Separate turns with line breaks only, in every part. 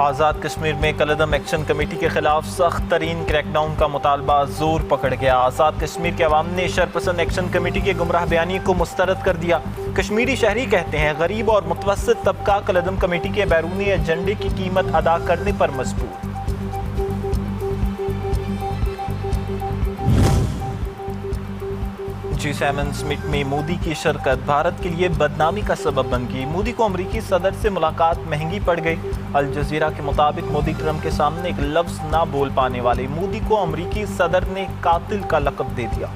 आज़ाद कश्मीर में कलअदम action committee के खिलाफ सख्त तरीन क्रैकडाउन का मुतालबा जोर पकड़ गया। आज़ाद कश्मीर के अवाम ने शरपसंद एक्शन कमेटी के गुमराह बयानी को मुस्तरद कर दिया। कश्मीरी शहरी कहते हैं गरीब और मुतवस्सित तबका कलअदम कमेटी के बैरूनी एजेंडे की कीमत अदा करने पर मजबूर। G7 समिट में मोदी की शिरकत भारत के लिए बदनामी का सबब बन गई। मोदी को अमरीकी सदर से मुलाकात महंगी पड़ गई। अल जजीरा के मुताबिक मोदी ट्रंप के सामने एक लफ्ज ना बोल पाने वाले मोदी को अमरीकी सदर ने कातिल का लक़ब दे दिया।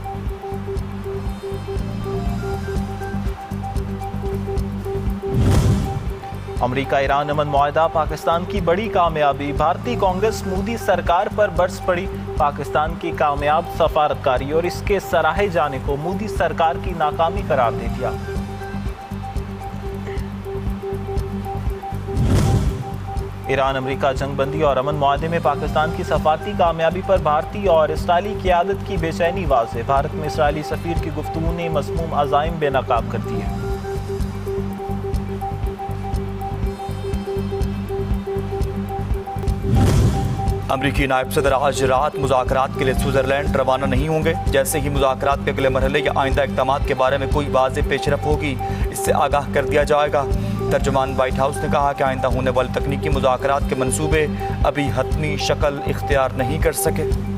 अमेरिका ईरान अमन मुआहदा पाकिस्तान की बड़ी कामयाबी। भारतीय कांग्रेस मोदी सरकार पर बरस पड़ी। पाकिस्तान की कामयाब सफारतकारी और इसके सराहे जाने को मोदी सरकार की नाकामी करार दे दिया। ईरान अमेरिका जंगबंदी और अमन मुआहदे में पाकिस्तान की सफारती कामयाबी पर भारतीय और इसराइली क़यादत की बेचैनी वाज़ेह। भारत में इसराइली सफ़ीर की गुफ्तगू ने मज़मूम अज़ाइम बेनकाब कर दिए।
अमरीकी नायब सदर आज रात मुज़ाकरात के लिए स्विट्ज़रलैंड रवाना नहीं होंगे। जैसे ही मुज़ाकरात के अगले मरहले या आइंदा इक़दामात के बारे में कोई वाज़ेह पेशरफ होगी, इससे आगाह कर दिया जाएगा। तर्जुमान वाइट हाउस ने कहा कि आइंदा होने वाले तकनीकी मुज़ाकरात के मंसूबे अभी हतमी शक्ल इख्तियार नहीं कर सके।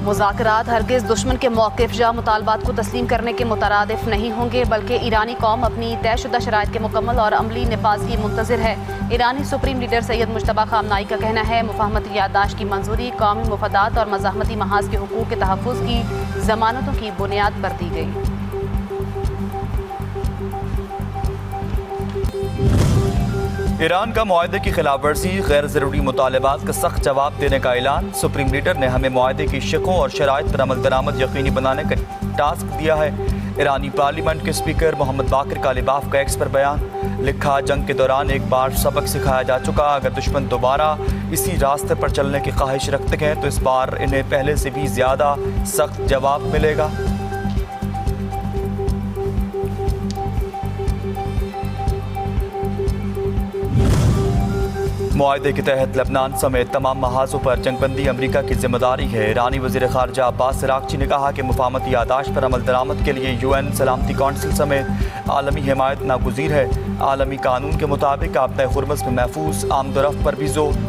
मुज़ाकरात हरगिज़ दुश्मन के मौक़िफ़ या मुतालबात को तस्लीम करने के मुतरादिफ नहीं होंगे, बल्कि ईरानी कौम अपनी तयशुदा शराइत के मुकम्मल और अमली नफाज की मुंतज़िर है। ईरानी supreme leader Sayyid Mojtaba Khamenei का कहना है मुफाहमती याददाश्त की मंजूरी कौमी मुफादात और मज़ाहमती महाज के हुकूक़ के तहफ़्फ़ुज़ की ज़मानतों की बुनियाद पर दी गई।
ईरान का मुआहदे की खिलाफ वर्जी, गैर ज़रूरी मुतालबात का सख्त जवाब देने का ऐलान। सुप्रीम लीडर ने हमें मुआहदे की शिकों और शराइत पर अमल दरामद यकीनी बनाने का टास्क दिया है। ईरानी पार्लियामेंट के स्पीकर मोहम्मद बाकर कालिबाफ का एक्स पर बयान। लिखा, जंग के दौरान एक बार सबक सिखाया जा चुका। अगर दुश्मन दोबारा इसी रास्ते पर चलने की ख्वाहिश रखते हैं तो इस बार इन्हें पहले से भी ज़्यादा सख्त जवाब मिलेगा। मुआहदे के तहत लबनान समेत तमाम महाजों पर जंगबंदी अमरीका की जिम्मेदारी है। ईरानी वज़ीर ख़ारजा अब्बास अराग़ची ने कहा कि मुफाहमती याददाश्त पर अमल दरामद के लिए UN सलामती कौंसिल समेत आलमी हिमायत नागुज़ीर है। आलमी कानून के मुताबिक आपदा हुर्मुज़ में महफूज आमदोरफ्त पर भी जोर।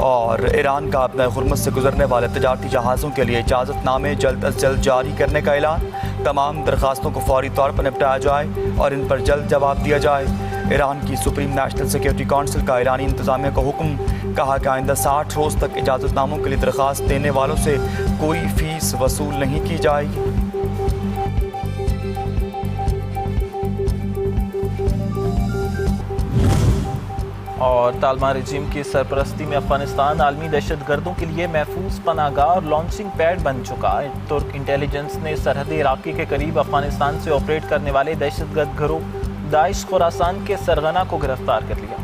और ईरान का आपदा हुर्मुज़ से गुजरने वाले तजारती जहाज़ों के लिए इजाज़तनामे जल्द अज जल्द जारी करने का ऐलान। तमाम दरख्वास्तों को फौरी तौर पर निपटाया जाए और इन पर जल्द जवाब दिया जाए। ईरान की सुप्रीम नेशनल सिक्योरिटी कौंसिल का ईरानी इंतज़ामिया का हुक्म। कहा कि आइंदा 60 रोज़ तक इजाज़तनामों के लिए दरख्वास्त देने वालों से कोई फ़ीस वसूल नहीं की जाएगी।
और तालिबान रजीम की सरपरस्ती में अफगानिस्तान आलमी दहशत गर्दों के लिए महफूज पनाहगाह और लॉन्चिंग पैड बन चुका है। तुर्क इंटेलिजेंस ने सरहद इराक़ी के करीब अफगानिस्तान से ऑपरेट करने वाले दहशतगर्द गिरोह दाइश खुरासान के सरगना को गिरफ्तार कर लिया।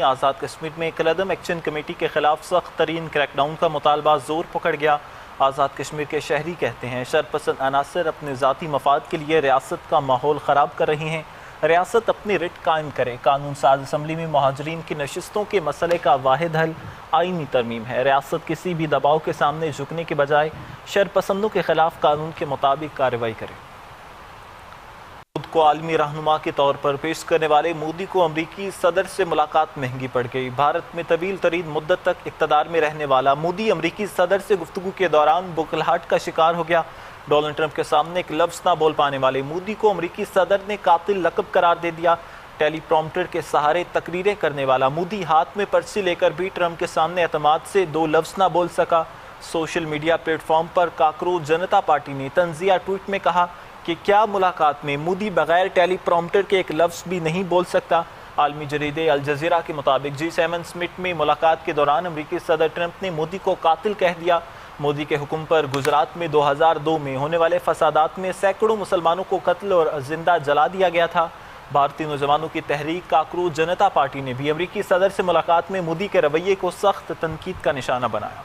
आज़ाद कश्मीर में कलअदम एक्शन कमेटी के खिलाफ सख्त तरीन क्रैकडाउन का मुतालबा जोर पकड़ गया। आज़ाद कश्मीर के शहरी कहते हैं शरपसंद अनासर अपने ज़ाती मफाद के लिए रियासत का माहौल ख़राब कर रही हैं। रियासत अपनी रिट कायम करे। कानून साज असम्बली में महाजरीन की नशिस्तों के मसले का वाहिद हल आईनी तरमीम है। रियासत किसी भी दबाव के सामने झुकने के बजाय शरपसंदों के खिलाफ कानून के मुताबिक कार्रवाई करे। खुद को आलमी रहनुमा के तौर पर पेश करने वाले मोदी को अमरीकी सदर से मुलाकात महंगी पड़ गई। भारत में तवील तरीन मुद्दत तक इक़्तिदार में रहने वाला मोदी अमरीकी सदर से गुफ्तगू के दौरान बुखलाहट का शिकार हो गया। डोनाल्ड ट्रंप के सामने एक लफ्ज़ ना बोल पाने वाले मोदी को अमरीकी सदर ने कातिल लक़ब करार दे दिया। टेलीप्रॉम्प्टर के सहारे तकरीरें करने वाला मोदी हाथ में पर्ची लेकर भी ट्रंप के सामने एतमाद से दो लफ्ज़ ना बोल सका। सोशल मीडिया प्लेटफॉर्म पर काकरोच जनता पार्टी ने तंज़िया ट्वीट में कहा कि क्या मुलाकात में मोदी बगैर टेलीप्रॉम्प्टर के एक लफ्ज़ भी नहीं बोल सकता। आलमी जरीदे अल जज़ीरा के मुताबिक G7 समिट में मुलाकात के दौरान अमरीकी सदर ट्रंप ने मोदी को कातिल कह दिया। मोदी के हुक्म पर गुजरात में 2002 में होने वाले फसादात में सैकड़ों मुसलमानों को कत्ल और जिंदा जला दिया गया था। भारतीय नौजवानों की तहरीक काकरू जनता पार्टी ने भी अमरीकी सदर से मुलाकात में मोदी के रवैये को सख्त तनकीद का निशाना बनाया।